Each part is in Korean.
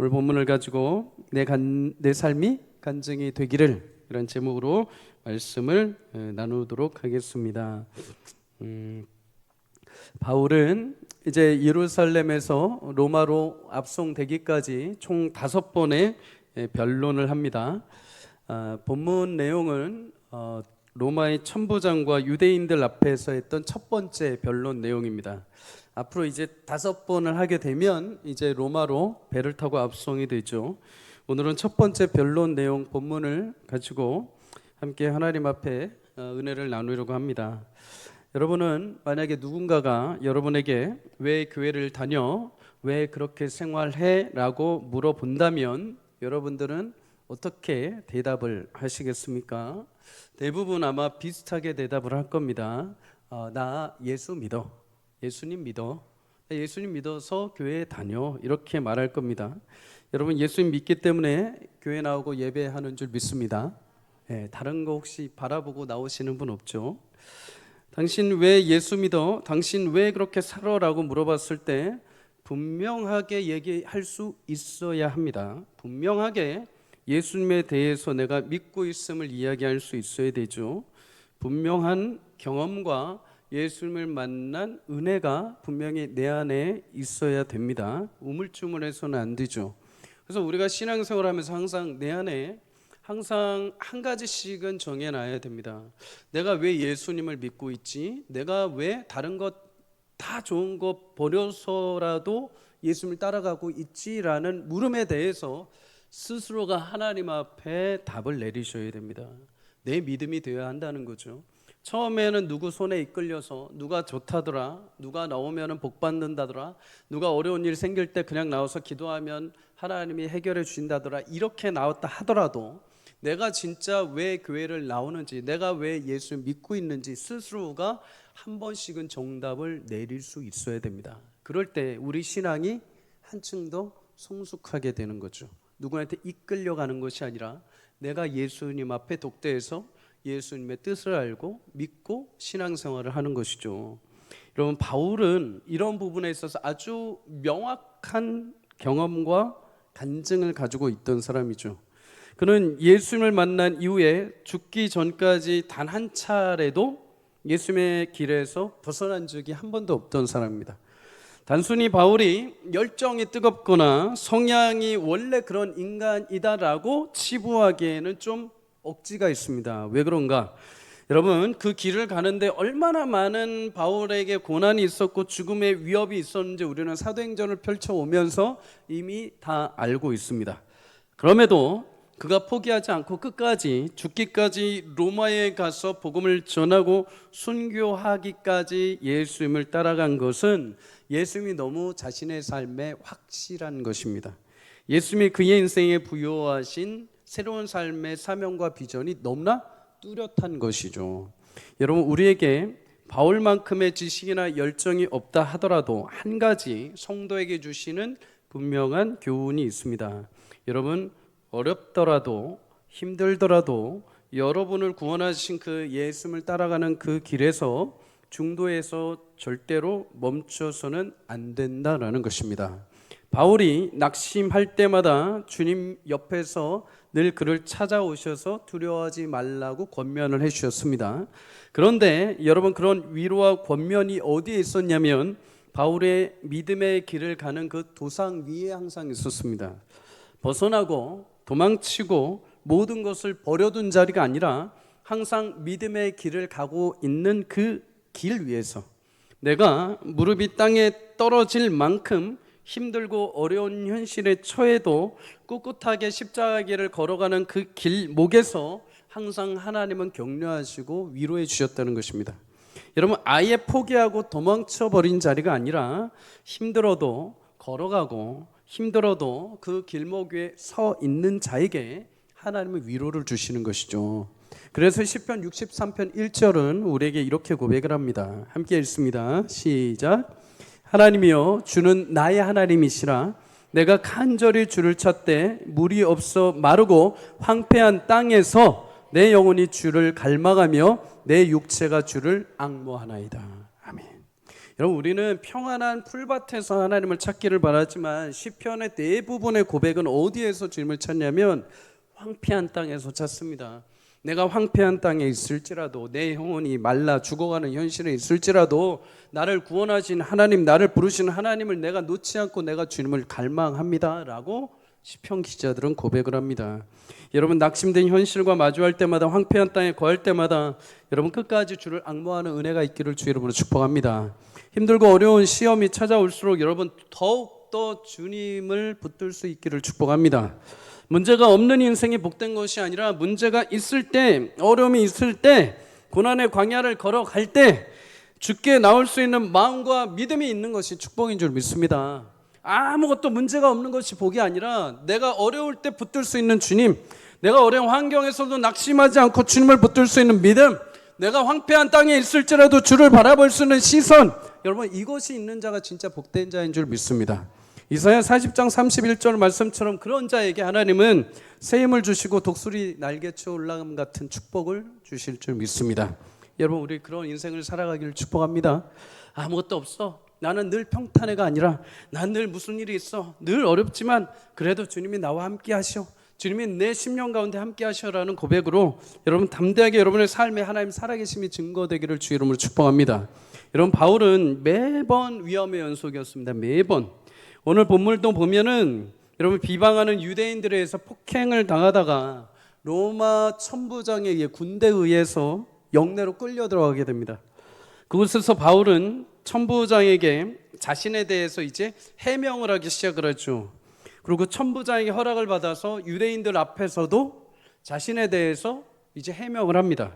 오늘 본문을 가지고 내 삶이 간증이 되기를, 이런 제목으로 말씀을 나누도록 하겠습니다. 바울은 이제 예루살렘에서 로마로 압송되기까지 총 5번의 변론을 합니다. 본문 내용은 로마의 천부장과 유대인들 앞에서 했던 첫 번째 변론 내용입니다. 앞으로 이제 5번을 하게 되면 이제 로마로 배를 타고 압송이 되죠. 오늘은 첫 번째 변론 내용 본문을 가지고 함께 하나님 앞에 은혜를 나누려고 합니다. 여러분은 만약에 누군가가 여러분에게 왜 교회를 다녀? 왜 그렇게 생활해? 라고 물어본다면 여러분들은 어떻게 대답을 하시겠습니까? 대부분 아마 비슷하게 대답을 할 겁니다. 나 예수 믿어. 예수님 믿어. 예수님 믿어서 교회에 다녀. 이렇게 말할 겁니다. 여러분, 예수님 믿기 때문에 교회 나오고 예배하는 줄 믿습니다. 다른 거 혹시 바라보고 나오시는 분 없죠? 당신 왜 예수 믿어? 당신 왜 그렇게 살아? 라고 물어봤을 때 분명하게 얘기할 수 있어야 합니다. 분명하게 예수님에 대해서 내가 믿고 있음을 이야기할 수 있어야 되죠. 분명한 경험과 예수님을 만난 은혜가 분명히 내 안에 있어야 됩니다. 우물쭈물해서는 안 되죠. 그래서 우리가 신앙생활 하면서 항상 내 안에 항상 한 가지씩은 정해놔야 됩니다. 내가 왜 예수님을 믿고 있지? 내가 왜 다른 것 다 좋은 거 버려서라도 예수님을 따라가고 있지라는 물음에 대해서 스스로가 하나님 앞에 답을 내리셔야 됩니다. 내 믿음이 되어야 한다는 거죠. 처음에는 누구 손에 이끌려서 누가 좋다더라, 누가 나오면 복 받는다더라, 누가 어려운 일 생길 때 그냥 나와서 기도하면 하나님이 해결해 주신다더라, 이렇게 나왔다 하더라도 내가 진짜 왜 교회를 나오는지, 내가 왜 예수 믿고 있는지 스스로가 한 번씩은 정답을 내릴 수 있어야 됩니다. 그럴 때 우리 신앙이 한층 더 성숙하게 되는 거죠. 누구한테 이끌려가는 것이 아니라 내가 예수님 앞에 독대해서 예수님의 뜻을 알고 믿고 신앙생활을 하는 것이죠. 여러분, 바울은 이런 부분에 있어서 아주 명확한 경험과 간증을 가지고 있던 사람이죠. 그는 예수님을 만난 이후에 죽기 전까지 단 한 차례도 예수님의 길에서 벗어난 적이 한 번도 없던 사람입니다. 단순히 바울이 열정이 뜨겁거나 성향이 원래 그런 인간이다라고 치부하기에는 좀 억지가 있습니다. 왜 그런가? 여러분, 그 길을 가는데 얼마나 많은 바울에게 고난이 있었고 죽음의 위협이 있었는지 우리는 사도행전을 펼쳐오면서 이미 다 알고 있습니다. 그럼에도 그가 포기하지 않고 끝까지 죽기까지 로마에 가서 복음을 전하고 순교하기까지 예수님을 따라간 것은 예수님이 너무 자신의 삶에 확실한 것입니다. 예수님이 그의 인생에 부여하신 새로운 삶의 사명과 비전이 너무나 뚜렷한 것이죠. 여러분, 우리에게 바울만큼의 지식이나 열정이 없다 하더라도 한 가지 성도에게 주시는 분명한 교훈이 있습니다. 여러분, 어렵더라도 힘들더라도 여러분을 구원하신 그 예수님을 따라가는 그 길에서 중도에서 절대로 멈춰서는 안 된다라는 것입니다. 바울이 낙심할 때마다 주님 옆에서 늘 그를 찾아오셔서 두려워하지 말라고 권면을 해주셨습니다. 그런데 여러분, 그런 위로와 권면이 어디에 있었냐면 바울의 믿음의 길을 가는 그 도상 위에 항상 있었습니다. 벗어나고 도망치고 모든 것을 버려둔 자리가 아니라 항상 믿음의 길을 가고 있는 그 길 위에서 내가 무릎이 땅에 떨어질 만큼 힘들고 어려운 현실에 처해도 꿋꿋하게 십자가 길을 걸어가는 그 길목에서 항상 하나님은 격려하시고 위로해 주셨다는 것입니다. 여러분, 아예 포기하고 도망쳐 버린 자리가 아니라 힘들어도 걸어가고 힘들어도 그 길목 위에 서 있는 자에게 하나님은 위로를 주시는 것이죠. 그래서 시편 63편 1절은 우리에게 이렇게 고백을 합니다. 함께 읽습니다. 시작. 하나님이여, 주는 나의 하나님이시라. 내가 간절히 주를 찾되 물이 없어 마르고 황폐한 땅에서 내 영혼이 주를 갈망하며 내 육체가 주를 앙모하나이다. 아멘. 여러분, 우리는 평안한 풀밭에서 하나님을 찾기를 바라지만 시편의 대부분의 고백은 어디에서 주님을 찾냐면 황폐한 땅에서 찾습니다. 내가 황폐한 땅에 있을지라도, 내 영혼이 말라 죽어가는 현실에 있을지라도 나를 구원하신 하나님, 나를 부르신 하나님을 내가 놓지 않고 내가 주님을 갈망합니다 라고 시편 기자들은 고백을 합니다. 여러분, 낙심된 현실과 마주할 때마다, 황폐한 땅에 거할 때마다 여러분 끝까지 주를 앙모하는 은혜가 있기를 주 여러분을 축복합니다. 힘들고 어려운 시험이 찾아올수록 여러분 더욱더 주님을 붙들 수 있기를 축복합니다. 문제가 없는 인생이 복된 것이 아니라 문제가 있을 때, 어려움이 있을 때, 고난의 광야를 걸어갈 때 주께 나올 수 있는 마음과 믿음이 있는 것이 축복인 줄 믿습니다. 아무것도 문제가 없는 것이 복이 아니라 내가 어려울 때 붙들 수 있는 주님, 내가 어려운 환경에서도 낙심하지 않고 주님을 붙들 수 있는 믿음, 내가 황폐한 땅에 있을지라도 주를 바라볼 수 있는 시선, 여러분 이것이 있는 자가 진짜 복된 자인 줄 믿습니다. 이사야 40장 31절 말씀처럼 그런 자에게 하나님은 새 힘을 주시고 독수리 날개쳐 올라감 같은 축복을 주실 줄 믿습니다. 여러분, 우리 그런 인생을 살아가기를 축복합니다. 아무것도 없어, 나는 늘 평탄해가 아니라 난 늘 무슨 일이 있어, 늘 어렵지만 그래도 주님이 나와 함께 하시오, 주님이 내 심령 가운데 함께 하시오라는 고백으로 여러분 담대하게 여러분의 삶에 하나님 살아계심이 증거되기를 주 이름으로 축복합니다. 여러분, 바울은 매번 위험의 연속이었습니다. 매번. 오늘 본문도 보면은 여러분 비방하는 유대인들에 의해서 폭행을 당하다가 로마 천부장에 의해 군대에 의해서 영내로 끌려 들어가게 됩니다. 그곳에서 바울은 천부장에게 자신에 대해서 이제 해명을 하기 시작을 하죠. 그리고 천부장에게 허락을 받아서 유대인들 앞에서도 자신에 대해서 이제 해명을 합니다.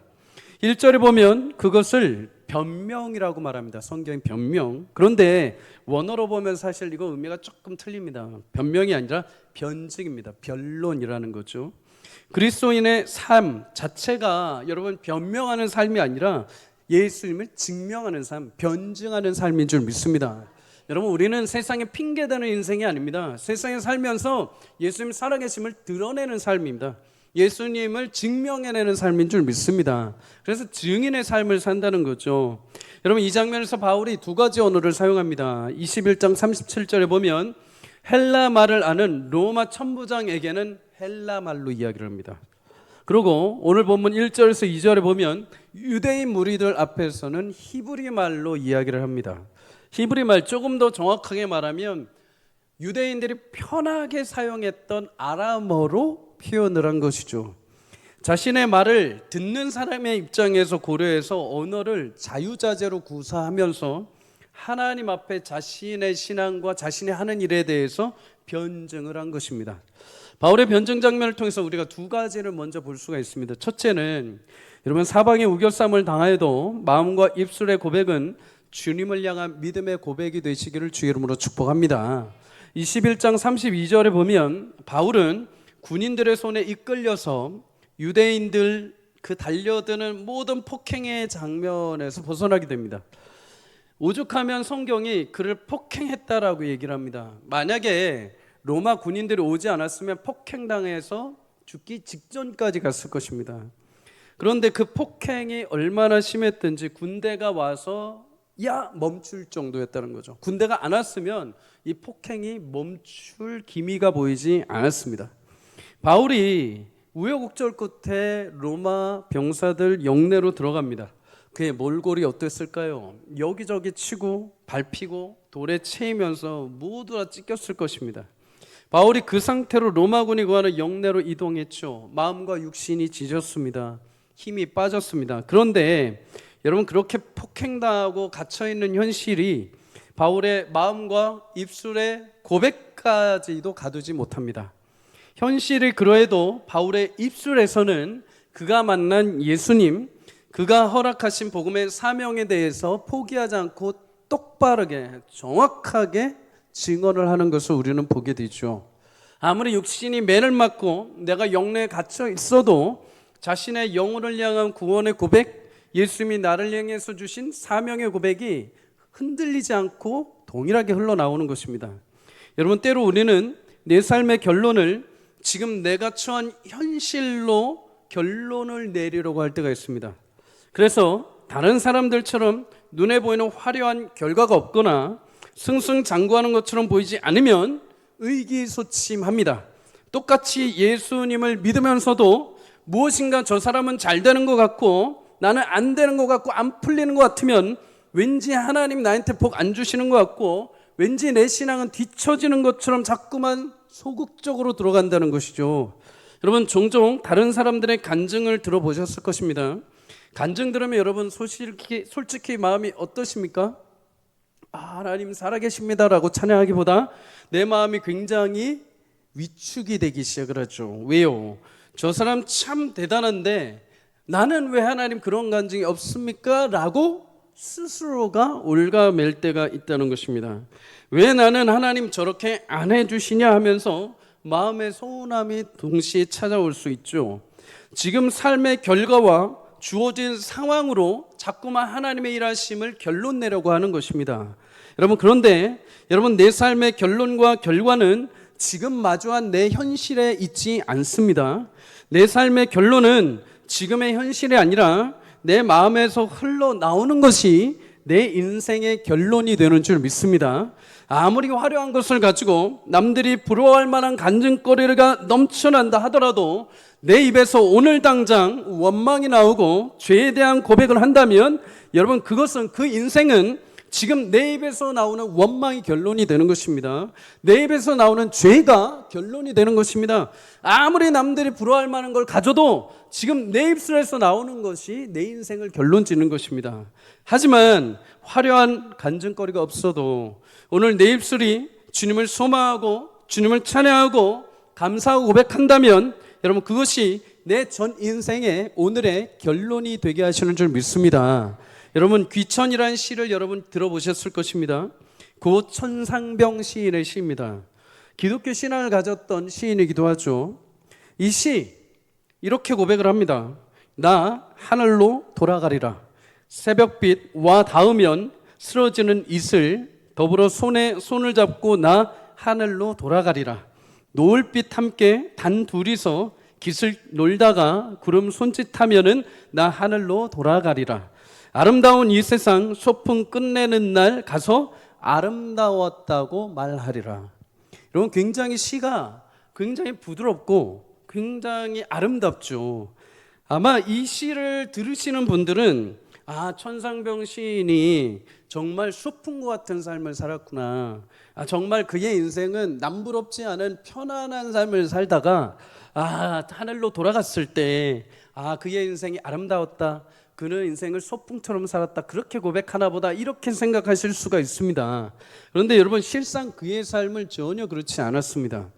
1절에 보면 그것을 변명이라고 말합니다. 성경이 변명. 그런데 원어로 보면 사실 이거 의미가 조금 틀립니다. 변명이 아니라 변증입니다. 변론이라는 거죠. 그리스도인의 삶 자체가 여러분 변명하는 삶이 아니라 예수님을 증명하는 삶, 변증하는 삶인 줄 믿습니다. 여러분, 우리는 세상에 핑계대는 인생이 아닙니다. 세상에 살면서 예수님 살아계심을 드러내는 삶입니다. 예수님을 증명해내는 삶인 줄 믿습니다. 그래서 증인의 삶을 산다는 거죠. 여러분, 이 장면에서 바울이 두 가지 언어를 사용합니다. 21장 37절에 보면 헬라 말을 아는 로마 천부장에게는 헬라 말로 이야기를 합니다. 그리고 오늘 본문 1절에서 2절에 보면 유대인 무리들 앞에서는 히브리 말로 이야기를 합니다. 히브리 말, 조금 더 정확하게 말하면 유대인들이 편하게 사용했던 아람어로 표현을 한 것이죠. 자신의 말을 듣는 사람의 입장에서 고려해서 언어를 자유자재로 구사하면서 하나님 앞에 자신의 신앙과 자신의 하는 일에 대해서 변증을 한 것입니다. 바울의 변증 장면을 통해서 우리가 두 가지를 먼저 볼 수가 있습니다. 첫째는 여러분, 사방에 우겨쌈을 당하여도 마음과 입술의 고백은 주님을 향한 믿음의 고백이 되시기를 주 이름으로 축복합니다. 21장 32절에 보면 바울은 군인들의 손에 이끌려서 유대인들 그 달려드는 모든 폭행의 장면에서 벗어나게 됩니다. 오죽하면 성경이 그를 폭행했다라고 얘기를 합니다. 만약에 로마 군인들이 오지 않았으면 폭행당해서 죽기 직전까지 갔을 것입니다. 그런데 그 폭행이 얼마나 심했든지 군대가 와서 멈출 정도였다는 거죠. 군대가 안 왔으면 이 폭행이 멈출 기미가 보이지 않았습니다. 바울이 우여곡절 끝에 로마 병사들 영내로 들어갑니다. 그의 몰골이 어땠을까요? 여기저기 치고 밟히고 돌에 채이면서 모두 다 찢겼을 것입니다. 바울이 그 상태로 로마군이 구하는 영내로 이동했죠. 마음과 육신이 지졌습니다. 힘이 빠졌습니다. 그런데 여러분, 그렇게 폭행당하고 갇혀있는 현실이 바울의 마음과 입술의 고백까지도 가두지 못합니다. 현실이 그러해도 바울의 입술에서는 그가 만난 예수님, 그가 허락하신 복음의 사명에 대해서 포기하지 않고 똑바르게 정확하게 증언을 하는 것을 우리는 보게 되죠. 아무리 육신이 매를 맞고 내가 영내에 갇혀 있어도 자신의 영혼을 향한 구원의 고백, 예수님이 나를 향해서 주신 사명의 고백이 흔들리지 않고 동일하게 흘러나오는 것입니다. 여러분, 때로 우리는 내 삶의 결론을 지금 내가 처한 현실로 결론을 내리려고 할 때가 있습니다. 그래서 다른 사람들처럼 눈에 보이는 화려한 결과가 없거나 승승장구하는 것처럼 보이지 않으면 의기소침합니다. 똑같이 예수님을 믿으면서도 무엇인가 저 사람은 잘 되는 것 같고 나는 안 되는 것 같고 안 풀리는 것 같으면 왠지 하나님 나한테 복 안 주시는 것 같고 왠지 내 신앙은 뒤처지는 것처럼 자꾸만 소극적으로 들어간다는 것이죠. 여러분 종종 다른 사람들의 간증을 들어보셨을 것입니다. 간증 들으면 여러분 솔직히 마음이 어떠십니까? 하나님 살아계십니다라고 찬양하기보다 내 마음이 굉장히 위축이 되기 시작을 하죠. 왜요? 저 사람 참 대단한데 나는 왜 하나님 그런 간증이 없습니까? 라고 스스로가 올가맬 때가 있다는 것입니다. 왜 나는 하나님 저렇게 안 해주시냐 하면서 마음의 서운함이 동시에 찾아올 수 있죠. 지금 삶의 결과와 주어진 상황으로 자꾸만 하나님의 일하심을 결론 내려고 하는 것입니다. 여러분 그런데 여러분 내 삶의 결론과 결과는 지금 마주한 내 현실에 있지 않습니다. 내 삶의 결론은 지금의 현실이 아니라 내 마음에서 흘러나오는 것이 내 인생의 결론이 되는 줄 믿습니다. 아무리 화려한 것을 가지고 남들이 부러워할 만한 간증거리가 넘쳐난다 하더라도 내 입에서 오늘 당장 원망이 나오고 죄에 대한 고백을 한다면 여러분 그것은 그 인생은 지금 내 입에서 나오는 원망이 결론이 되는 것입니다. 내 입에서 나오는 죄가 결론이 되는 것입니다. 아무리 남들이 부러워할 만한 걸 가져도 지금 내 입술에서 나오는 것이 내 인생을 결론 짓는 것입니다. 하지만 화려한 간증거리가 없어도 오늘 내 입술이 주님을 소망하고 주님을 찬양하고 감사하고 고백한다면 여러분 그것이 내 전 인생의 오늘의 결론이 되게 하시는 줄 믿습니다. 여러분 귀천이라는 시를 여러분 들어보셨을 것입니다. 고 천상병 시인의 시입니다. 기독교 신앙을 가졌던 시인이기도 하죠. 이 시 이렇게 고백을 합니다. 나 하늘로 돌아가리라. 새벽빛 와 닿으면 쓰러지는 이슬 더불어 손에 손을 잡고 나 하늘로 돌아가리라. 노을빛 함께 단 둘이서 깃을 놀다가 구름 손짓하면은 나 하늘로 돌아가리라. 아름다운 이 세상 소풍 끝내는 날 가서 아름다웠다고 말하리라. 여러분 굉장히 시가 굉장히 부드럽고 굉장히 아름답죠. 아마 이 시를 들으시는 분들은 천상병 시인이 정말 소풍과 같은 삶을 살았구나. 정말 그의 인생은 남부럽지 않은 편안한 삶을 살다가 하늘로 돌아갔을 때 그의 인생이 아름다웠다. 그는 인생을 소풍처럼 살았다. 그렇게 고백하나 보다 이렇게 생각하실 수가 있습니다. 그런데 여러분 실상 그의 삶을 전혀 그렇지 않았습니다.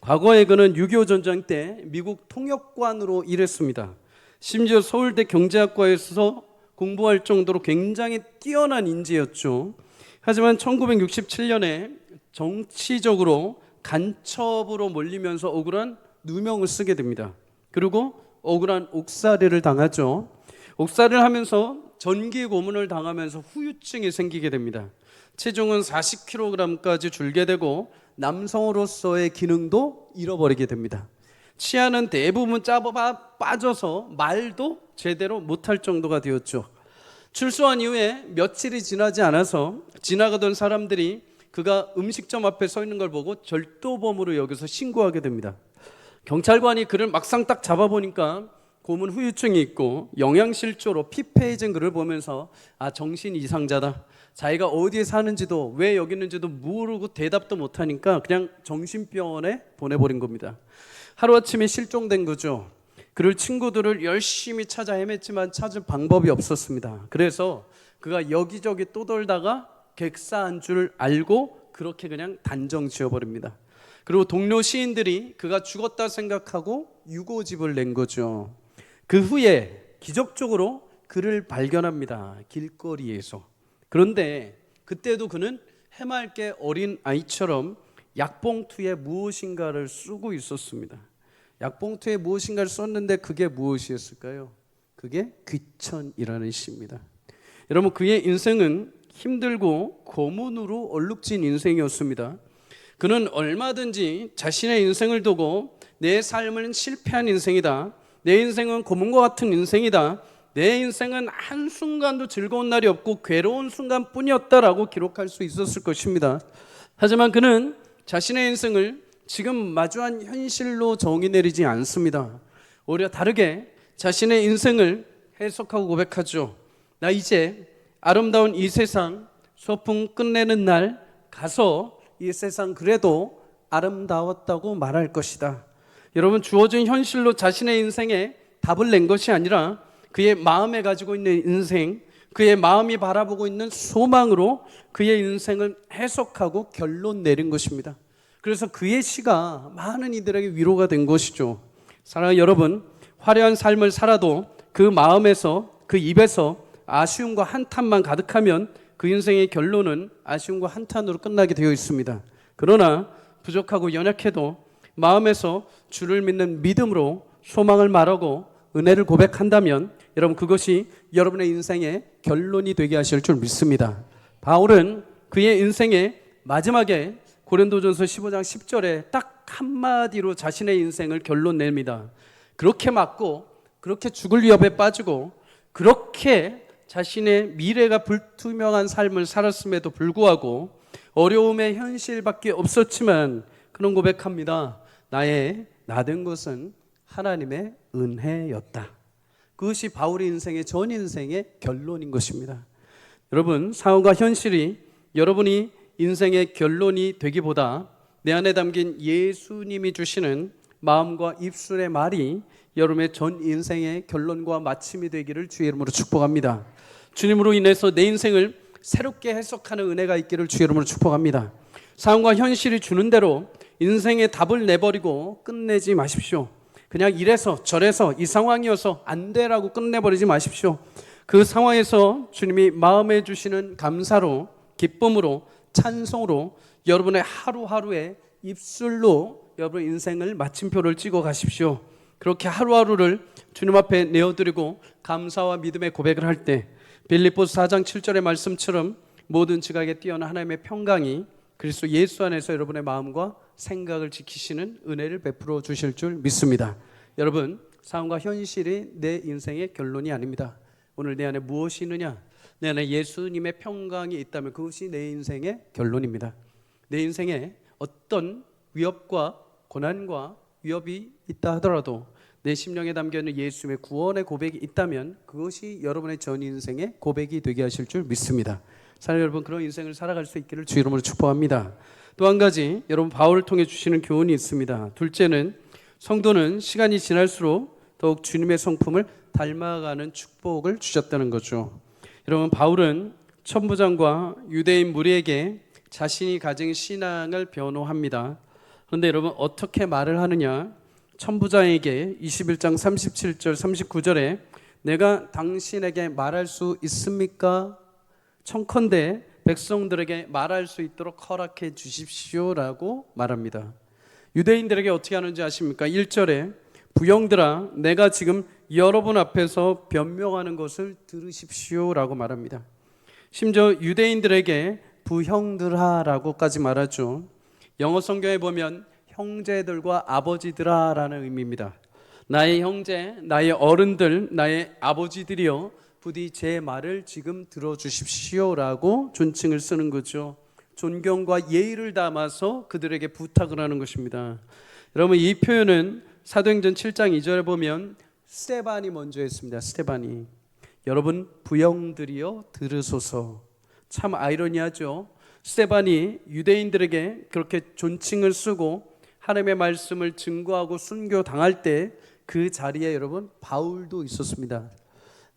과거에 그는 6.25 전쟁 때 미국 통역관으로 일했습니다. 심지어 서울대 경제학과에서 공부할 정도로 굉장히 뛰어난 인재였죠. 하지만 1967년에 정치적으로 간첩으로 몰리면서 억울한 누명을 쓰게 됩니다. 그리고 억울한 옥살이를 당하죠. 옥살이를 하면서 전기 고문을 당하면서 후유증이 생기게 됩니다. 체중은 40kg까지 줄게 되고 남성으로서의 기능도 잃어버리게 됩니다. 치아는 대부분 빠져서 말도 제대로 못할 정도가 되었죠. 출소한 이후에 며칠이 지나지 않아서 지나가던 사람들이 그가 음식점 앞에 서 있는 걸 보고 절도범으로 여기서 신고하게 됩니다. 경찰관이 그를 막상 딱 잡아보니까 고문 후유증이 있고 영양실조로 피 페이진 그를 보면서 정신 이상자다. 자기가 어디에 사는지도 왜 여기 있는지도 모르고 대답도 못하니까 그냥 정신병원에 보내버린 겁니다. 하루아침에 실종된 거죠. 그를 친구들을 열심히 찾아 헤맸지만 찾을 방법이 없었습니다. 그래서 그가 여기저기 떠돌다가 객사한 줄 알고 그렇게 그냥 단정 지어버립니다. 그리고 동료 시인들이 그가 죽었다 생각하고 유고집을 낸 거죠. 그 후에 기적적으로 그를 발견합니다. 길거리에서. 그런데 그때도 그는 해맑게 어린 아이처럼 약봉투에 무엇인가를 쓰고 있었습니다. 약봉투에 무엇인가를 썼는데 그게 무엇이었을까요? 그게 귀천이라는 시입니다. 여러분 그의 인생은 힘들고 고문으로 얼룩진 인생이었습니다. 그는 얼마든지 자신의 인생을 두고 내 삶은 실패한 인생이다. 내 인생은 고문과 같은 인생이다. 내 인생은 한순간도 즐거운 날이 없고 괴로운 순간뿐이었다라고 기록할 수 있었을 것입니다. 하지만 그는 자신의 인생을 지금 마주한 현실로 정의 내리지 않습니다. 오히려 다르게 자신의 인생을 해석하고 고백하죠. 나 이제 아름다운 이 세상 소풍 끝내는 날 가서 이 세상 그래도 아름다웠다고 말할 것이다. 여러분, 주어진 현실로 자신의 인생에 답을 낸 것이 아니라 그의 마음에 가지고 있는 인생, 그의 마음이 바라보고 있는 소망으로 그의 인생을 해석하고 결론 내린 것입니다. 그래서 그의 시가 많은 이들에게 위로가 된 것이죠. 사랑하는 여러분, 화려한 삶을 살아도 그 마음에서, 그 입에서 아쉬움과 한탄만 가득하면 그 인생의 결론은 아쉬움과 한탄으로 끝나게 되어 있습니다. 그러나 부족하고 연약해도 마음에서 주를 믿는 믿음으로 소망을 말하고 은혜를 고백한다면 여러분, 그것이 여러분의 인생의 결론이 되게 하실 줄 믿습니다. 바울은 그의 인생의 마지막에 고린도전서 15장 10절에 딱 한마디로 자신의 인생을 결론 냅니다. 그렇게 맞고 그렇게 죽을 위협에 빠지고 그렇게 자신의 미래가 불투명한 삶을 살았음에도 불구하고 어려움의 현실밖에 없었지만 그는 고백합니다. 나된 것은 하나님의 은혜였다. 그것이 바울의 인생의 전 인생의 결론인 것입니다. 여러분, 상황과 현실이 여러분이 인생의 결론이 되기보다 내 안에 담긴 예수님이 주시는 마음과 입술의 말이 여러분의 전 인생의 결론과 마침이 되기를 주의 이름으로 축복합니다. 주님으로 인해서 내 인생을 새롭게 해석하는 은혜가 있기를 주의 이름으로 축복합니다. 상황과 현실이 주는 대로 인생의 답을 내버리고 끝내지 마십시오. 그냥 이래서 저래서 이 상황이어서 안 되라고 끝내버리지 마십시오. 그 상황에서 주님이 마음에 주시는 감사로, 기쁨으로, 찬송으로 여러분의 하루하루의 입술로 여러분 인생을 마침표를 찍어 가십시오. 그렇게 하루하루를 주님 앞에 내어드리고 감사와 믿음의 고백을 할 때 빌립보서 4장 7절의 말씀처럼 모든 지각에 뛰어난 하나님의 평강이 그리스도 예수 안에서 여러분의 마음과 생각을 지키시는 은혜를 베풀어 주실 줄 믿습니다. 여러분, 상황과 현실이 내 인생의 결론이 아닙니다. 오늘 내 안에 무엇이 있느냐? 내 안에 예수님의 평강이 있다면 그것이 내 인생의 결론입니다. 내 인생에 어떤 위협과 고난과 위협이 있다 하더라도 내 심령에 담겨있는 예수님의 구원의 고백이 있다면 그것이 여러분의 전 인생의 고백이 되게 하실 줄 믿습니다. 사랑하는 여러분, 그런 인생을 살아갈 수 있기를 주 이름으로 축복합니다. 또 한 가지 여러분, 바울을 통해 주시는 교훈이 있습니다. 둘째는 성도는 시간이 지날수록 더욱 주님의 성품을 닮아가는 축복을 주셨다는 거죠. 여러분, 바울은 천부장과 유대인 무리에게 자신이 가진 신앙을 변호합니다. 그런데 여러분, 어떻게 말을 하느냐? 천부장에게 21장 37절 39절에 내가 당신에게 말할 수 있습니까? 청컨대 백성들에게 말할 수 있도록 허락해 주십시오라고 말합니다. 유대인들에게 어떻게 하는지 아십니까? 1절에 부형들아, 내가 지금 여러분 앞에서 변명하는 것을 들으십시오라고 말합니다. 심지어 유대인들에게 부형들아라고까지 말하죠. 영어 성경에 보면 형제들과 아버지들아라는 의미입니다. 나의 형제, 나의 어른들, 나의 아버지들이여 부디 제 말을 지금 들어주십시오라고 존칭을 쓰는 거죠. 존경과 예의를 담아서 그들에게 부탁을 하는 것입니다. 여러분, 이 표현은 사도행전 7장 2절에 보면 스데반이 먼저 했습니다. 스데반이. 여러분 부형들이여 들으소서. 참 아이러니하죠. 스데반이 유대인들에게 그렇게 존칭을 쓰고 하나님의 말씀을 증거하고 순교 당할 때 그 자리에 여러분 바울도 있었습니다.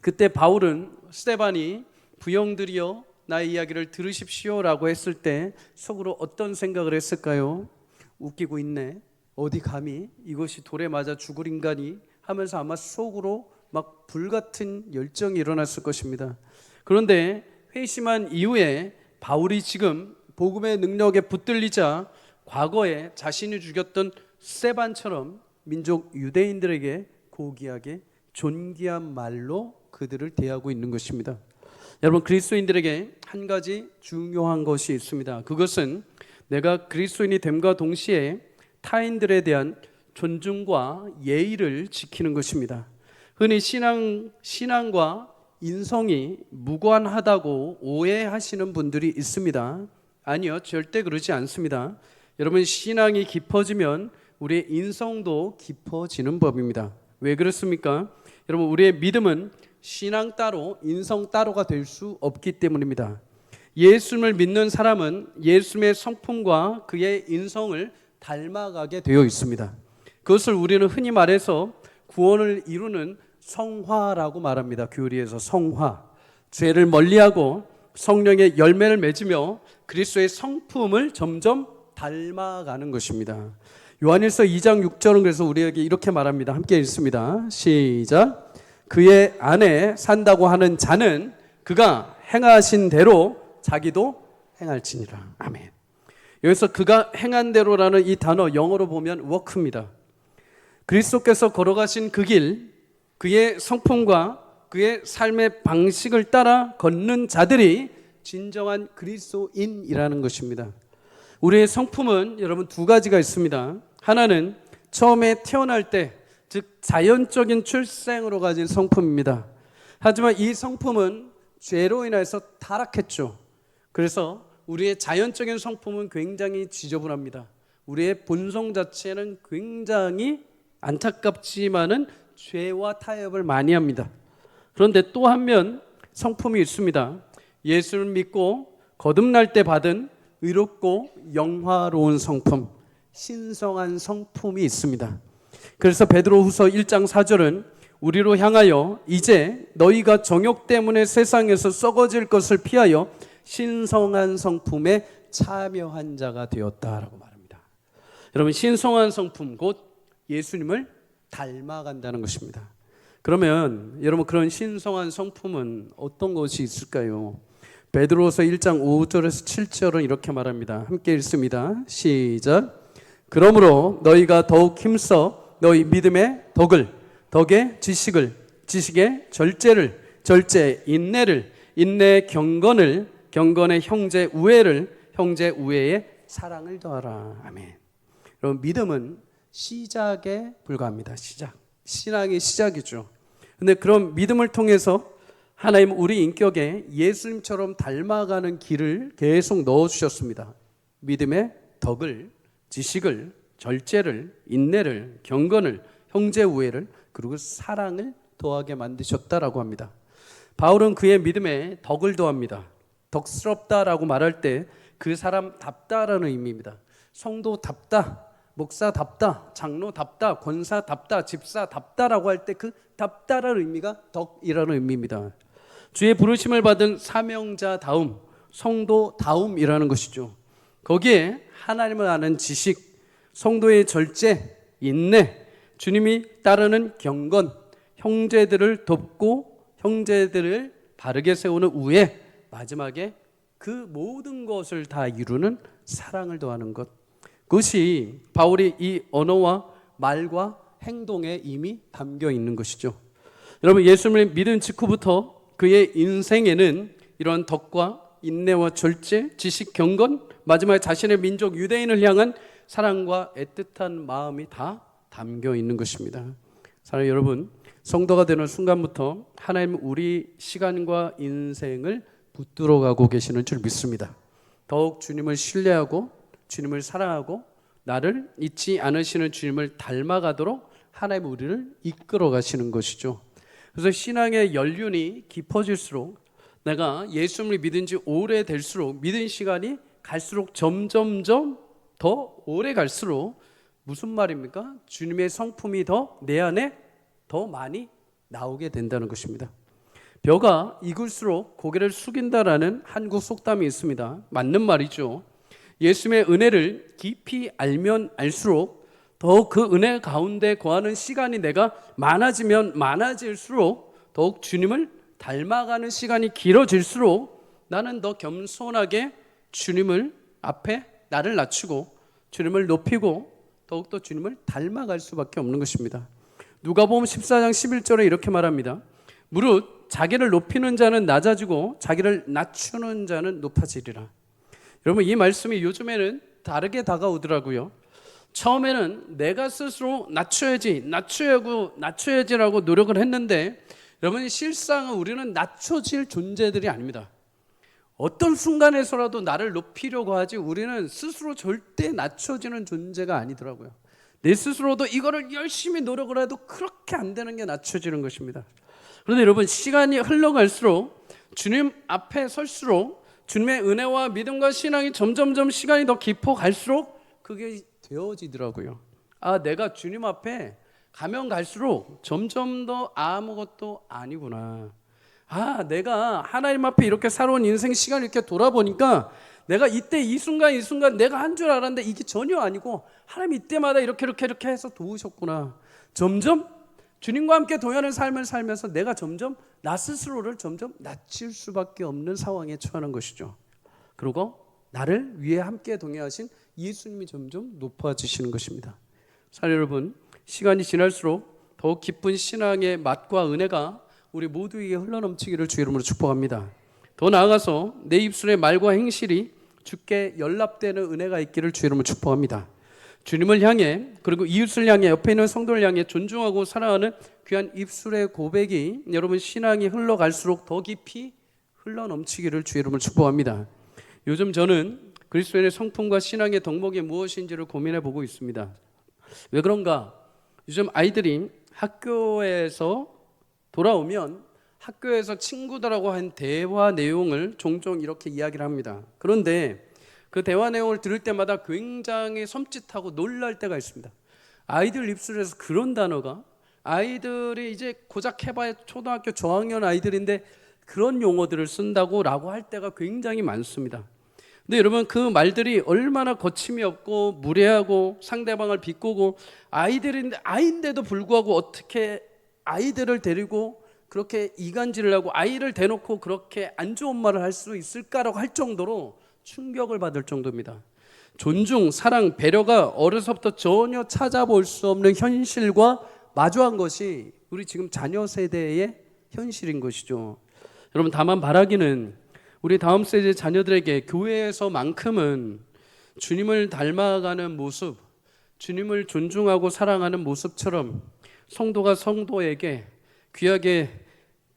그때 바울은 스데반이 부형들이여 나의 이야기를 들으십시오라고 했을 때 속으로 어떤 생각을 했을까요? 웃기고 있네. 어디 감히 이것이 돌에 맞아 죽을 인간이 하면서 아마 속으로 막 불같은 열정이 일어났을 것입니다. 그런데 회심한 이후에 바울이 지금 복음의 능력에 붙들리자 과거에 자신이 죽였던 스데반처럼 민족 유대인들에게 고귀하게 존귀한 말로 그들을 대하고 있는 것입니다. 여러분, 그리스도인들에게 한 가지 중요한 것이 있습니다. 그것은 내가 그리스도인이 됨과 동시에 타인들에 대한 존중과 예의를 지키는 것입니다. 흔히 신앙과 인성이 무관하다고 오해하시는 분들이 있습니다. 아니요, 절대 그러지 않습니다. 여러분, 신앙이 깊어지면 우리의 인성도 깊어지는 법입니다. 왜 그렇습니까? 여러분, 우리의 믿음은 신앙 따로 인성 따로가 될 수 없기 때문입니다. 예수님을 믿는 사람은 예수님의 성품과 그의 인성을 닮아가게 되어 있습니다. 그것을 우리는 흔히 말해서 구원을 이루는 성화라고 말합니다. 교리에서 성화, 죄를 멀리하고 성령의 열매를 맺으며 그리스도의 성품을 점점 닮아가는 것입니다. 요한일서 2장 6절은 그래서 우리에게 이렇게 말합니다. 함께 읽습니다. 시작. 그의 안에 산다고 하는 자는 그가 행하신 대로 자기도 행할지니라. 아멘. 여기서 그가 행한 대로라는 이 단어 영어로 보면 워크입니다. 그리스도께서 걸어가신 그 길, 그의 성품과 그의 삶의 방식을 따라 걷는 자들이 진정한 그리스도인이라는 것입니다. 우리의 성품은 여러분 두 가지가 있습니다. 하나는 처음에 태어날 때, 즉 자연적인 출생으로 가진 성품입니다. 하지만 이 성품은 죄로 인해서 타락했죠. 그래서 우리의 자연적인 성품은 굉장히 지저분합니다. 우리의 본성 자체는 굉장히 안타깝지만은 죄와 타협을 많이 합니다. 그런데 또 한 면 성품이 있습니다. 예수를 믿고 거듭날 때 받은 의롭고 영화로운 성품, 신성한 성품이 있습니다. 그래서 베드로후서 1장 4절은 우리로 향하여 이제 너희가 정욕 때문에 세상에서 썩어질 것을 피하여 신성한 성품에 참여한 자가 되었다라고 말합니다. 여러분, 신성한 성품 곧 예수님을 닮아간다는 것입니다. 그러면 여러분, 그런 신성한 성품은 어떤 것이 있을까요? 베드로서 1장 5절에서 7절은 이렇게 말합니다. 함께 읽습니다. 시작. 그러므로 너희가 더욱 힘써 너희 믿음의 덕의 지식을, 지식의 절제의 인내의 경건의 형제 우애의 사랑을 더하라. 아멘. 여러분, 믿음은 시작에 불과합니다. 신앙의 시작이죠. 근데 그런 믿음을 통해서 하나님 우리 인격에 예수님처럼 닮아가는 길을 계속 넣어주셨습니다. 믿음의 덕을, 지식을, 절제를, 인내를, 경건을, 형제 우애를, 그리고 사랑을 더하게 만드셨다라고 합니다. 바울은 그의 믿음에 덕을 더합니다. 덕스럽다라고 말할 때 그 사람답다라는 의미입니다. 성도답다, 목사답다, 장로답다, 권사답다, 집사답다라고 할 때 그 답다라는 의미가 덕이라는 의미입니다. 주의 부르심을 받은 사명자다움, 성도다움이라는 것이죠. 거기에 하나님을 아는 지식, 성도의 절제, 인내, 주님이 따르는 경건, 형제들을 돕고 형제들을 바르게 세우는 우애, 마지막에 그 모든 것을 다 이루는 사랑을 더하는 것, 그것이 바울이 이 언어와 말과 행동에 이미 담겨 있는 것이죠. 여러분, 예수님을 믿은 직후부터 그의 인생에는 이런 덕과 인내와 절제, 지식, 경건, 마지막에 자신의 민족 유대인을 향한 사랑과 애틋한 마음이 다 담겨 있는 것입니다. 사랑하는 여러분, 성도가 되는 순간부터 하나님은 우리 시간과 인생을 붙들어 가고 계시는 줄 믿습니다. 더욱 주님을 신뢰하고 주님을 사랑하고 나를 잊지 않으시는 주님을 닮아가도록 하나님은 우리를 이끌어 가시는 것이죠. 그래서 신앙의 연륜이 깊어질수록, 내가 예수님을 믿은 지 오래될수록, 믿은 시간이 갈수록 점점점 더 오래 갈수록 무슨 말입니까? 주님의 성품이 더 내 안에 더 많이 나오게 된다는 것입니다. 벼가 익을수록 고개를 숙인다라는 한국 속담이 있습니다. 맞는 말이죠. 예수님의 은혜를 깊이 알면 알수록 더욱 그 은혜 가운데 거하는 시간이 내가 많아지면 많아질수록 더욱 주님을 닮아가는 시간이 길어질수록 나는 더 겸손하게 주님을 앞에 나를 낮추고 주님을 높이고 더욱더 주님을 닮아갈 수밖에 없는 것입니다. 누가복음 14장 11절에 이렇게 말합니다. 무릇 자기를 높이는 자는 낮아지고 자기를 낮추는 자는 높아지리라. 여러분, 이 말씀이 요즘에는 다르게 다가오더라고요. 처음에는 내가 스스로 낮춰야지라고 노력을 했는데, 여러분 실상은 우리는 낮춰질 존재들이 아닙니다. 어떤 순간에서라도 나를 높이려고 하지 우리는 스스로 절대 낮춰지는 존재가 아니더라고요. 내 스스로도 이거를 열심히 노력을 해도 그렇게 안 되는 게 낮춰지는 것입니다. 그런데 여러분, 시간이 흘러갈수록, 주님 앞에 설수록, 주님의 은혜와 믿음과 신앙이 점점점 시간이 더 깊어갈수록 그게 되어지더라고요. 내가 주님 앞에 가면 갈수록 점점 더 아무것도 아니구나. 내가 하나님 앞에 이렇게 살아온 인생 시간을 이렇게 돌아보니까 내가 이때 이 순간 내가 한 줄 알았는데 이게 전혀 아니고 하나님 이때마다 이렇게 해서 도우셨구나. 점점 주님과 함께 동행하는 삶을 살면서 내가 점점 나 스스로를 점점 낮출 수밖에 없는 상황에 처하는 것이죠. 그리고 나를 위해 함께 동행하신 예수님이 점점 높아지시는 것입니다. 사랑 여러분, 시간이 지날수록 더욱 깊은 신앙의 맛과 은혜가 우리 모두에게 흘러넘치기를 주 이름으로 축복합니다. 더 나아가서 내 입술의 말과 행실이 주께 연락되는 은혜가 있기를 주 이름으로 축복합니다. 주님을 향해, 그리고 이웃을 향해, 옆에 있는 성도를 향해 존중하고 사랑하는 귀한 입술의 고백이 여러분 신앙이 흘러갈수록 더 깊이 흘러넘치기를 주 이름으로 축복합니다. 요즘 저는 그리스도인의 성품과 신앙의 덕목이 무엇인지를 고민해 보고 있습니다. 왜 그런가? 요즘 아이들이 학교에서 돌아오면 학교에서 친구들하고 한 대화 내용을 종종 이렇게 이야기를 합니다. 그런데 그 대화 내용을 들을 때마다 굉장히 섬찟하고 놀랄 때가 있습니다. 아이들 입술에서 그런 단어가, 아이들이 이제 고작 해봐야 초등학교 저학년 아이들인데 그런 용어들을 쓴다고 라고 할 때가 굉장히 많습니다. 근데 여러분, 그 말들이 얼마나 거침이 없고 무례하고 상대방을 비꼬고 아이인데도 불구하고 어떻게 아이들을 데리고 그렇게 이간질을 하고 아이를 대놓고 그렇게 안 좋은 말을 할 수 있을까라고 할 정도로 충격을 받을 정도입니다. 존중, 사랑, 배려가 어려서부터 전혀 찾아볼 수 없는 현실과 마주한 것이 우리 지금 자녀 세대의 현실인 것이죠. 여러분, 다만 바라기는 우리 다음 세대 자녀들에게 교회에서만큼은 주님을 닮아가는 모습, 주님을 존중하고 사랑하는 모습처럼 성도가 성도에게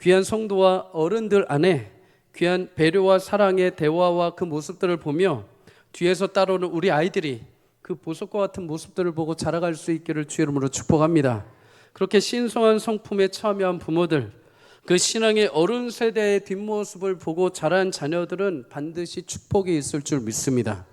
귀한 성도와 어른들 안에 귀한 배려와 사랑의 대화와 그 모습들을 보며 뒤에서 따라오는 우리 아이들이 그 보석과 같은 모습들을 보고 자라갈 수 있기를 주의 이름으로 축복합니다. 그렇게 신성한 성품에 참여한 부모들, 그 신앙의 어른 세대의 뒷모습을 보고 자란 자녀들은 반드시 축복이 있을 줄 믿습니다.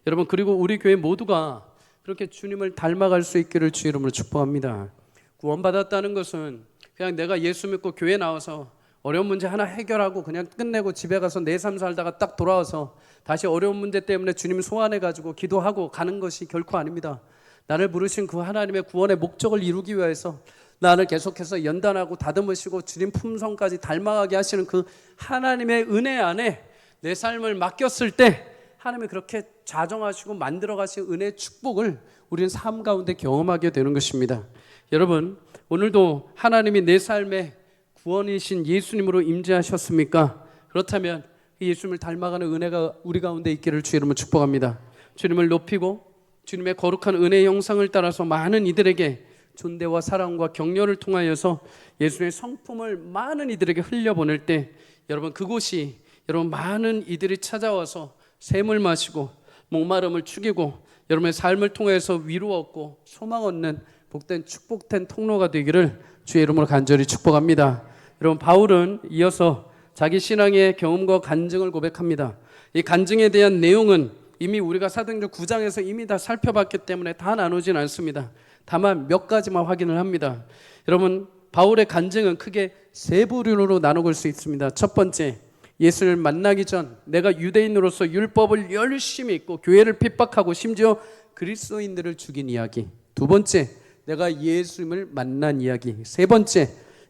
여러분, 그리고 우리 교회 모두가 그렇게 주님을 닮아갈 수 있기를 주의 이름으로 축복합니다. 구원받았다는 것은 그냥 내가 예수 믿고 교회 나와서 어려운 문제 하나 해결하고 그냥 끝내고 집에 가서 내 삶 살다가 딱 돌아와서 다시 어려운 문제 때문에 주님 소환해가지고 기도하고 가는 것이 결코 아닙니다. 나를 부르신 그 하나님의 구원의 목적을 이루기 위해서 나를 계속해서 연단하고 다듬으시고 주님 품성까지 닮아가게 하시는 그 하나님의 은혜 안에 내 삶을 맡겼을 때 하나님이 그렇게 자정하시고 만들어 가신 은혜의 축복을 우리는 삶 가운데 경험하게 되는 것입니다. 여러분, 오늘도 하나님이 내 삶에 구원이신 예수님으로 임재하셨습니까? 그렇다면 예수님을 닮아가는 은혜가 우리 가운데 있기를 주의 이름으로 축복합니다. 주님을 높이고 주님의 거룩한 은혜의 형상을 따라서 많은 이들에게 존대와 사랑과 격려를 통하여서 예수님의 성품을 많은 이들에게 흘려보낼 때 여러분, 그곳이 여러분 많은 이들이 찾아와서 샘을 마시고 목마름을 축이고 여러분의 삶을 통해서 위로 얻고 소망 얻는 복된 축복된 통로가 되기를 주의 이름으로 간절히 축복합니다. 여러분, 바울은 이어서 자기 신앙의 경험과 간증을 고백합니다. 이 간증에 대한 내용은 이미 우리가 사도행전 9장에서 이미 다 살펴봤기 때문에 다 나누진 않습니다. 다만 몇 가지만 확인을 합니다. 여러분, 바울의 간증은 크게 세 부류로 나누길 수 있습니다. 첫 번째, 예수를 만나기 전 내가 유대인으로서 율법을 열심히 읽고 교회를 핍박하고 심지어 그리스도인들을 죽인 이야기. 두 번째, 내가 예수님을 만난 이야기. 세 번째,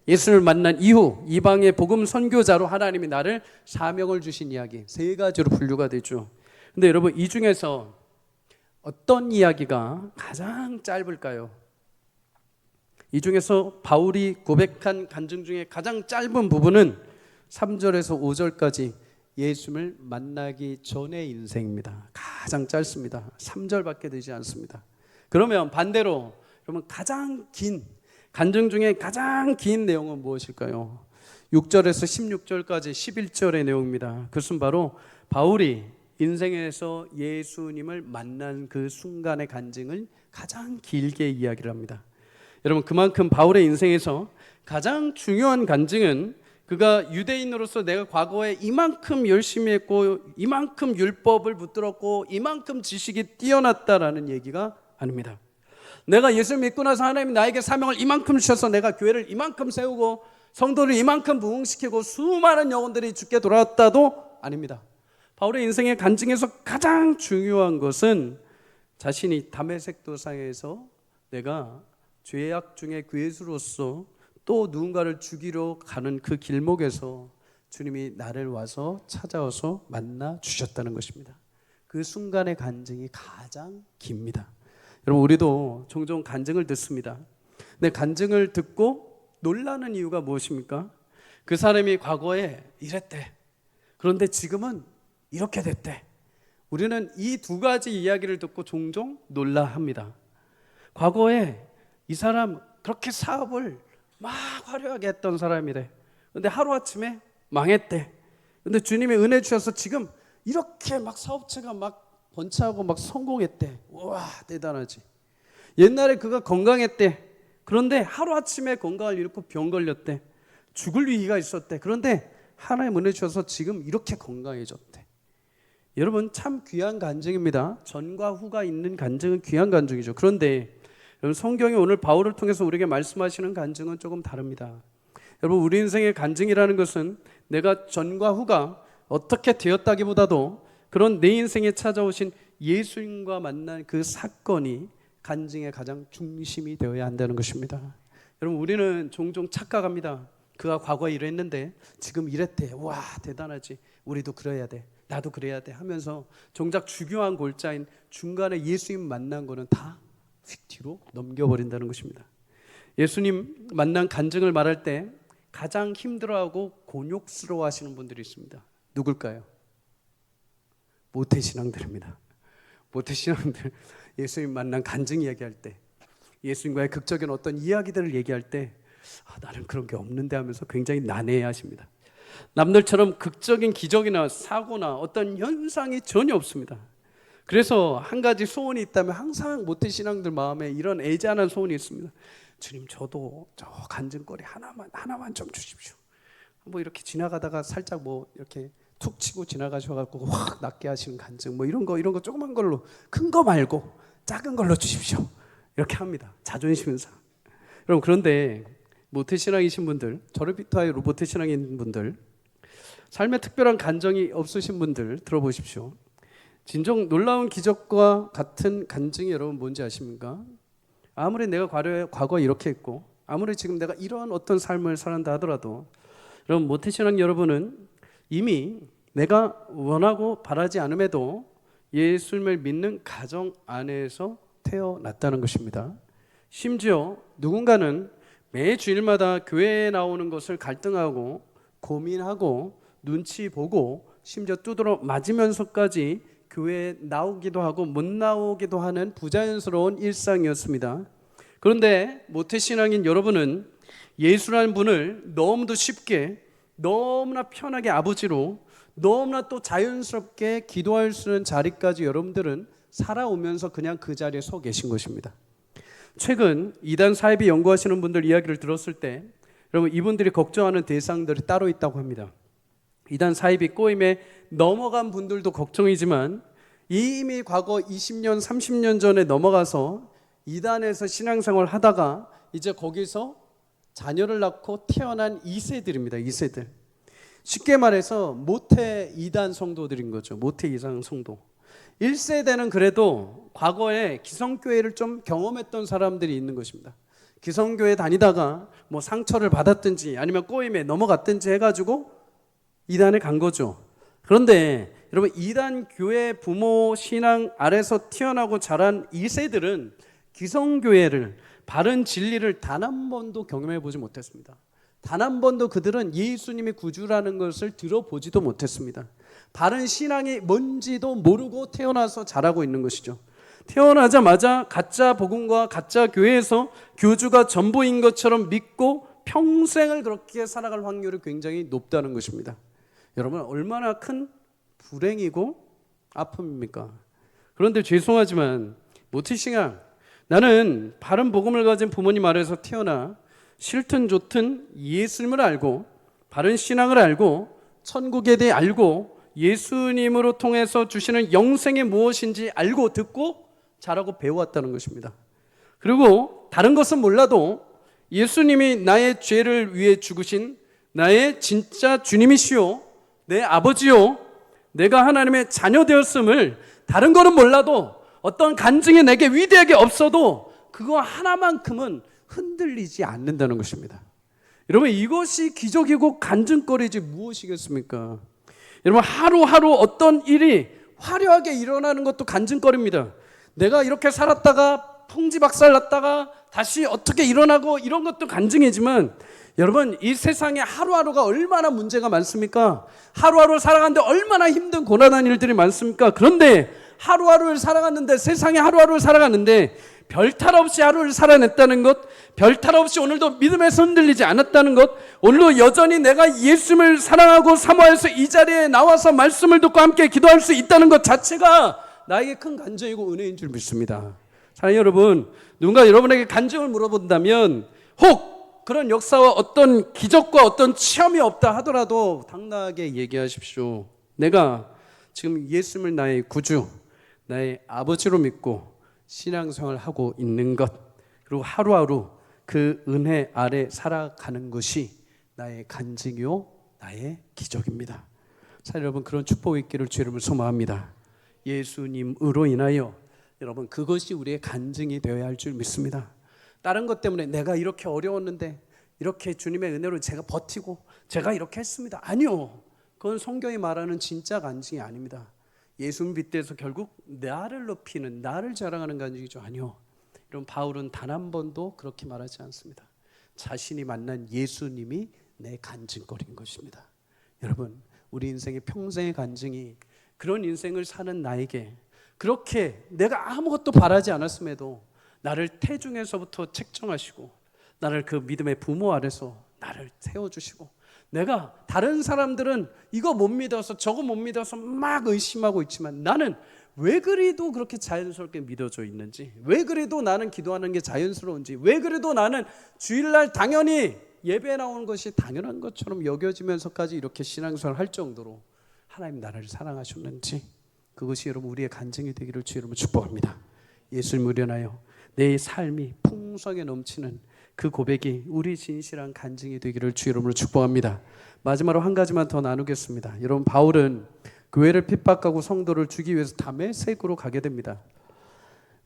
예수를 만난 이후 이방의 복음 선교자로 하나님이 나를 사명을 주신 이야기. 세 가지로 분류가 되죠. 근데 여러분, 이 중에서 어떤 이야기가 가장 짧을까요? 이 중에서 바울이 고백한 간증 중에 가장 짧은 부분은 3절에서 5절까지 예수님을 만나기 전의 인생입니다. 가장 짧습니다. 3절밖에 되지 않습니다. 그러면 반대로 여러분 가장 긴 간증 중에 가장 긴 내용은 무엇일까요? 6절에서 16절까지 11절의 내용입니다. 그것은 바로 바울이 인생에서 예수님을 만난 그 순간의 간증을 가장 길게 이야기를 합니다. 여러분 그만큼 바울의 인생에서 가장 중요한 간증은 그가 유대인으로서 내가 과거에 이만큼 열심히 했고 이만큼 율법을 붙들었고 이만큼 지식이 뛰어났다라는 얘기가 아닙니다. 내가 예수를 믿고 나서 하나님이 나에게 사명을 이만큼 주셔서 내가 교회를 이만큼 세우고 성도를 이만큼 부흥시키고 수많은 영혼들이 죽게 돌아왔다도 아닙니다. 바울의 인생의 간증에서 가장 중요한 것은 자신이 다메섹 도상에서 내가 죄악 중에 괴수로서 또 누군가를 죽이러 가는 그 길목에서 주님이 나를 와서 찾아와서 만나 주셨다는 것입니다. 그 순간의 간증이 가장 깁니다. 여러분 우리도 종종 간증을 듣습니다. 근데 간증을 듣고 놀라는 이유가 무엇입니까? 그 사람이 과거에 이랬대. 그런데 지금은 이렇게 됐대. 우리는 이 두 가지 이야기를 듣고 종종 놀라합니다. 과거에 이 사람 그렇게 사업을 막 화려하게 했던 사람이래. 근데 하루아침에 망했대. 근데 주님이 은혜 주셔서 지금 이렇게 막 사업체가 막 번창하고 막 성공했대. 와 대단하지. 옛날에 그가 건강했대. 그런데 하루아침에 건강을 잃고 병 걸렸대. 죽을 위기가 있었대. 그런데 하나님 은혜 주셔서 지금 이렇게 건강해졌대. 여러분 참 귀한 간증입니다. 전과 후가 있는 간증은 귀한 간증이죠. 그런데 여러분 성경이 오늘 바울을 통해서 우리에게 말씀하시는 간증은 조금 다릅니다. 여러분 우리 인생의 간증이라는 것은 내가 전과 후가 어떻게 되었다기보다도 그런 내 인생에 찾아오신 예수님과 만난 그 사건이 간증의 가장 중심이 되어야 한다는 것입니다. 여러분 우리는 종종 착각합니다. 그가 과거에 이랬는데 지금 이랬대. 와 대단하지. 우리도 그래야 돼. 나도 그래야 돼 하면서 정작 중요한 골자인 중간에 예수님 만난 거는 다 휙 뒤로 넘겨버린다는 것입니다. 예수님 만난 간증을 말할 때 가장 힘들어하고 곤욕스러워 하시는 분들이 있습니다. 누굴까요? 모태신앙들입니다. 모태신앙들 예수님 만난 간증 이야기할 때 예수님과의 극적인 어떤 이야기들을 얘기할 때 나는 그런 게 없는데 하면서 굉장히 난해해 하십니다. 남들처럼 극적인 기적이나 사고나 어떤 현상이 전혀 없습니다. 그래서 한 가지 소원이 있다면 항상 모태신앙들 마음에 이런 애잔한 소원이 있습니다. 주님 저도 저 간증거리 하나만 좀 주십시오. 뭐 이렇게 지나가다가 살짝 뭐 이렇게 툭 치고 지나가셔갖고 확 낫게 하시는 간증 뭐 이런 거 조그만 걸로 큰 거 말고 작은 걸로 주십시오. 이렇게 합니다. 자존심상. 여러분 그런데 모태신앙이신 분들, 저를 비롯하여 모태신앙인 분들, 삶에 특별한 간증이 없으신 분들 들어보십시오. 진정 놀라운 기적과 같은 간증이 여러분 뭔지 아십니까? 아무리 내가 과거에 이렇게 했고 아무리 지금 내가 이런 어떤 삶을 살았다 하더라도 여러분 모태신앙 여러분은 이미 내가 원하고 바라지 않음에도 예수님을 믿는 가정 안에서 태어났다는 것입니다. 심지어 누군가는 매 주일마다 교회에 나오는 것을 갈등하고 고민하고 눈치 보고 심지어 두드러 맞으면서까지 교회에 나오기도 하고 못 나오기도 하는 부자연스러운 일상이었습니다. 그런데 모태신앙인 여러분은 예수라는 분을 너무도 쉽게 너무나 편하게 아버지로 너무나 또 자연스럽게 기도할 수 있는 자리까지 여러분들은 살아오면서 그냥 그 자리에 서 계신 것입니다. 최근 이단 사이비 연구하시는 분들 이야기를 들었을 때 여러분 이분들이 걱정하는 대상들이 따로 있다고 합니다. 이단 사이비 꼬임에 넘어간 분들도 걱정이지만 이미 과거 20년 30년 전에 넘어가서 이단에서 신앙생활을 하다가 이제 거기서 자녀를 낳고 태어난 2세들입니다. 2세들. 쉽게 말해서 모태 이단 성도들인 거죠. 모태 이단 성도. 1세대는 그래도 과거에 기성교회를 좀 경험했던 사람들이 있는 것입니다. 기성교회 다니다가 뭐 상처를 받았든지 아니면 꼬임에 넘어갔든지 해가지고 이단에 간 거죠. 그런데 여러분 이단 교회 부모 신앙 아래서 태어나고 자란 2세들은 기성교회를 바른 진리를 단 한 번도 경험해 보지 못했습니다. 단 한 번도 그들은 예수님이 구주라는 것을 들어보지도 못했습니다. 바른 신앙이 뭔지도 모르고 태어나서 자라고 있는 것이죠. 태어나자마자 가짜 복음과 가짜 교회에서 교주가 전부인 것처럼 믿고 평생을 그렇게 살아갈 확률이 굉장히 높다는 것입니다. 여러분, 얼마나 큰 불행이고 아픔입니까? 그런데 죄송하지만 모티싱아, 나는 바른 복음을 가진 부모님 아래서 태어나 싫든 좋든 예수님을 알고 바른 신앙을 알고 천국에 대해 알고 예수님으로 통해서 주시는 영생이 무엇인지 알고 듣고 자라고 배워왔다는 것입니다. 그리고 다른 것은 몰라도 예수님이 나의 죄를 위해 죽으신 나의 진짜 주님이시요 내 아버지요 내가 하나님의 자녀 되었음을 다른 거는 몰라도 어떤 간증이 내게 위대하게 없어도 그거 하나만큼은 흔들리지 않는다는 것입니다. 여러분, 이것이 기적이고 간증거리지 무엇이겠습니까? 여러분, 하루하루 어떤 일이 화려하게 일어나는 것도 간증거리입니다. 내가 이렇게 살았다가 풍지박살 났다가 다시 어떻게 일어나고 이런 것도 간증이지만, 여러분, 이 세상에 하루하루가 얼마나 문제가 많습니까? 하루하루 살아가는데 얼마나 힘든 고난한 일들이 많습니까? 그런데 하루하루를 살아갔는데, 세상에 하루하루를 살아갔는데 별 탈 없이 하루를 살아냈다는 것, 별 탈 없이 오늘도 믿음에서 흔들리지 않았다는 것, 오늘도 여전히 내가 예수님을 사랑하고 사모해서 이 자리에 나와서 말씀을 듣고 함께 기도할 수 있다는 것 자체가 나에게 큰 간증이고 은혜인 줄 믿습니다. 사랑하는 여러분, 누군가 여러분에게 간증을 물어본다면 혹 그런 역사와 어떤 기적과 어떤 체험이 없다 하더라도 당당하게 얘기하십시오. 내가 지금 예수님을 나의 구주, 나의 아버지로 믿고 신앙생활을 하고 있는 것, 그리고 하루하루 그 은혜 아래 살아가는 것이 나의 간증이요 나의 기적입니다. 사랑하는 여러분, 그런 축복이 있기를 주의 이름으로 소망합니다. 예수님으로 인하여 여러분, 그것이 우리의 간증이 되어야 할 줄 믿습니다. 다른 것 때문에 내가 이렇게 어려웠는데 이렇게 주님의 은혜로 제가 버티고 제가 이렇게 했습니다. 아니요, 그건 성경이 말하는 진짜 간증이 아닙니다. 예수님 빗대서 결국 나를 높이는, 나를 자랑하는 간증이죠. 아니요, 여러분, 바울은 단 한 번도 그렇게 말하지 않습니다. 자신이 만난 예수님이 내 간증거리인 것입니다. 여러분, 우리 인생의 평생의 간증이 그런 인생을 사는 나에게 그렇게 내가 아무것도 바라지 않았음에도 나를 태중에서부터 책정하시고 나를 그 믿음의 부모 아래서 나를 세워주시고, 내가 다른 사람들은 이거 못 믿어서 저거 못 믿어서 막 의심하고 있지만 나는 왜 그래도 그렇게 자연스럽게 믿어져 있는지, 왜 그래도 나는 기도하는 게 자연스러운지, 왜 그래도 나는 주일날 당연히 예배 나오는 것이 당연한 것처럼 여겨지면서까지 이렇게 신앙생활을 할 정도로 하나님 나라를 사랑하셨는지, 그것이 여러분 우리의 간증이 되기를 주의 이름으로 축복합니다. 예수님을 위하여 내 삶이 풍성하게 넘치는 그 고백이 우리 진실한 간증이 되기를 주의 이름으로 축복합니다. 마지막으로 한 가지만 더 나누겠습니다. 여러분, 바울은 교회를 핍박하고 성도를 주기 위해서 다메섹으로 가게 됩니다.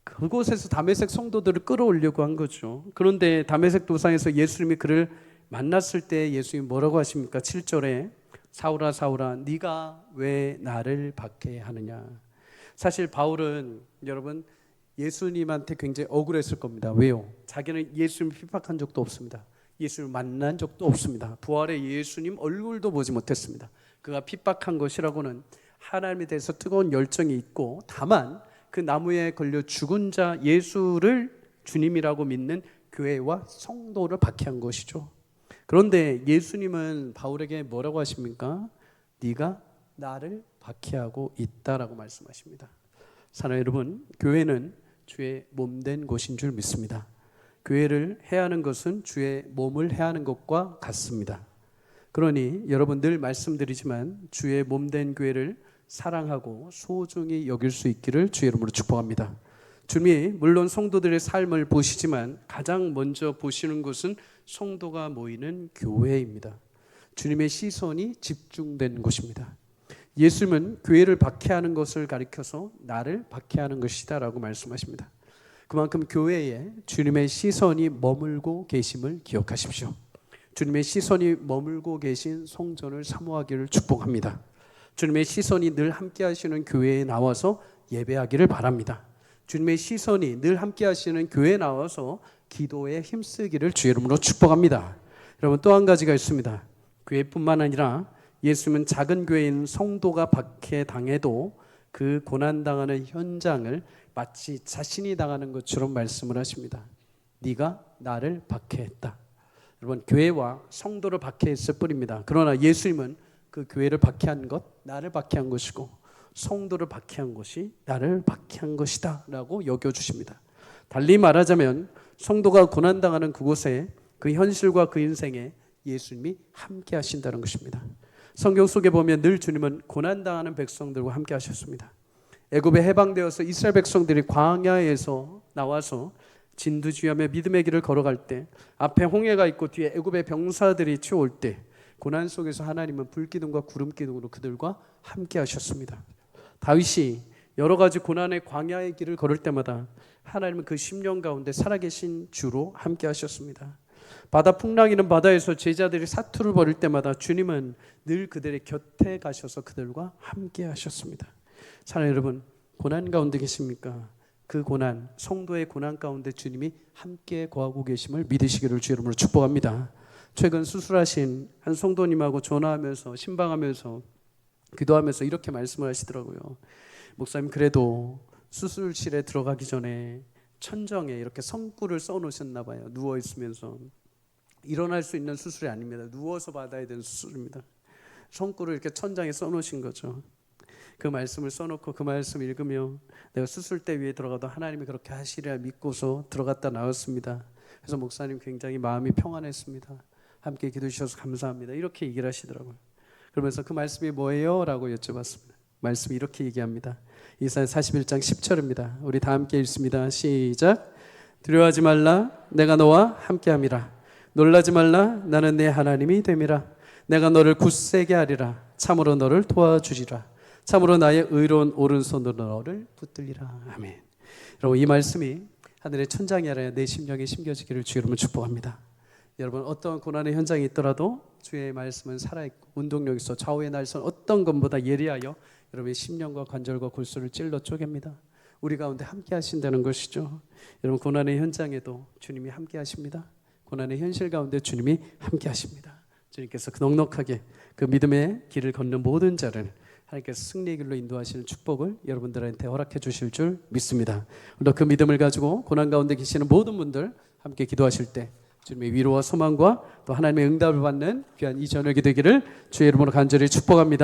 그곳에서 다메섹 성도들을 끌어올려고 한 거죠. 그런데 다메섹 도상에서 예수님이 그를 만났을 때 예수님이 뭐라고 하십니까? 7절에 사울아 사울아 네가 왜 나를 박해하느냐. 사실 바울은 여러분 예수님한테 굉장히 억울했을 겁니다. 왜요? 자기는 예수님을 핍박한 적도 없습니다. 예수님을 만난 적도 없습니다. 부활의 예수님 얼굴도 보지 못했습니다. 그가 핍박한 것이라고는 하나님에 대해서 뜨거운 열정이 있고, 다만 그 나무에 걸려 죽은 자 예수를 주님이라고 믿는 교회와 성도를 박해한 것이죠. 그런데 예수님은 바울에게 뭐라고 하십니까? 네가 나를 박해하고 있다라고 말씀하십니다. 사랑하는 여러분, 교회는 주의 몸된 곳인 줄 믿습니다. 교회를 해야 하는 것은 주의 몸을 해야 하는 것과 같습니다. 그러니 여러분, 늘 말씀드리지만 주의 몸된 교회를 사랑하고 소중히 여길 수 있기를 주의 이름으로 축복합니다. 주님이 물론 성도들의 삶을 보시지만 가장 먼저 보시는 것은 성도가 모이는 교회입니다. 주님의 시선이 집중된 곳입니다. 예수님은 교회를 박해하는 것을 가리켜서 나를 박해하는 것이다 라고 말씀하십니다. 그만큼 교회에 주님의 시선이 머물고 계심을 기억하십시오. 주님의 시선이 머물고 계신 성전을 사모하기를 축복합니다. 주님의 시선이 늘 함께 하시는 교회에 나와서 예배하기를 바랍니다. 주님의 시선이 늘 함께 하시는 교회에 나와서 기도에 힘쓰기를 주의 이름으로 축복합니다. 여러분, 또 한 가지가 있습니다. 교회뿐만 아니라 예수님은 작은 교회인 성도가 박해당해도 그 고난당하는 현장을 마치 자신이 당하는 것처럼 말씀을 하십니다. 네가 나를 박해했다. 여러분, 교회와 성도를 박해했을 뿐입니다. 그러나 예수님은 그 교회를 박해한 것, 나를 박해한 것이고 성도를 박해한 것이 나를 박해한 것이다 라고 여겨주십니다. 달리 말하자면 성도가 고난당하는 그곳에, 그 현실과 그 인생에 예수님이 함께 하신다는 것입니다. 성경 속에 보면 늘 주님은 고난당하는 백성들과 함께 하셨습니다. 애굽에 해방되어서 이스라엘 백성들이 광야에서 나와서 진두지휘하며 믿음의 길을 걸어갈 때, 앞에 홍해가 있고 뒤에 애굽의 병사들이 치어올 때, 고난 속에서 하나님은 불기둥과 구름기둥으로 그들과 함께 하셨습니다. 다윗이 여러 가지 고난의 광야의 길을 걸을 때마다 하나님은 그 심령 가운데 살아계신 주로 함께 하셨습니다. 바다 풍랑이는 바다에서 제자들이 사투를 벌일 때마다 주님은 늘 그들의 곁에 가셔서 그들과 함께 하셨습니다. 사랑하는 여러분, 고난 가운데 계십니까? 그 고난, 성도의 고난 가운데 주님이 함께 거하고 계심을 믿으시기를 주 이름으로 축복합니다. 최근 수술하신 한 성도님하고 전화하면서 신방하면서 기도하면서 이렇게 말씀을 하시더라고요. 목사님, 그래도 수술실에 들어가기 전에 천정에 이렇게 성구를 써놓으셨나 봐요. 누워있으면서. 일어날 수 있는 수술이 아닙니다. 누워서 받아야 되는 수술입니다. 성구를 이렇게 천장에 써놓으신 거죠. 그 말씀을 써놓고 그 말씀 읽으며 내가 수술대 위에 들어가도 하나님이 그렇게 하시리라 믿고서 들어갔다 나왔습니다. 그래서 목사님 굉장히 마음이 평안했습니다. 함께 기도해 주셔서 감사합니다. 이렇게 얘기를 하시더라고요. 그러면서 그 말씀이 뭐예요? 라고 여쭤봤습니다. 말씀이 이렇게 얘기합니다. 이사야 41장 10절입니다. 우리 다 함께 읽습니다. 시작. 두려워하지 말라, 내가 너와 함께함이라. 놀라지 말라, 나는 내 하나님이 됨이라. 내가 너를 굳세게 하리라. 참으로 너를 도와주리라. 참으로 나의 의로운 오른손으로 너를 붙들리라. 아멘. 여러분, 이 말씀이 하늘의 천장이 아니라 내 심령에 심겨지기를 주 여러분 축복합니다. 여러분, 어떤 고난의 현장이 있더라도 주의 말씀은 살아있고 운동력 있어 좌우의 날선 어떤 것보다 예리하여 여러분의 심령과 관절과 골수를 찔러 쪼갭니다. 우리 가운데 함께 하신다는 것이죠. 여러분, 고난의 현장에도 주님이 함께 하십니다. 고난의 현실 가운데 주님이 함께 하십니다. 주님께서 넉넉하게 그 믿음의 길을 걷는 모든 자를 하나님께서 승리의 길로 인도하시는 축복을 여러분들한테 허락해 주실 줄 믿습니다. 오늘 그 믿음을 가지고 고난 가운데 계시는 모든 분들 함께 기도하실 때 주님의 위로와 소망과 또 하나님의 응답을 받는 귀한 이 저녁이 되기를 주의 이름으로 간절히 축복합니다.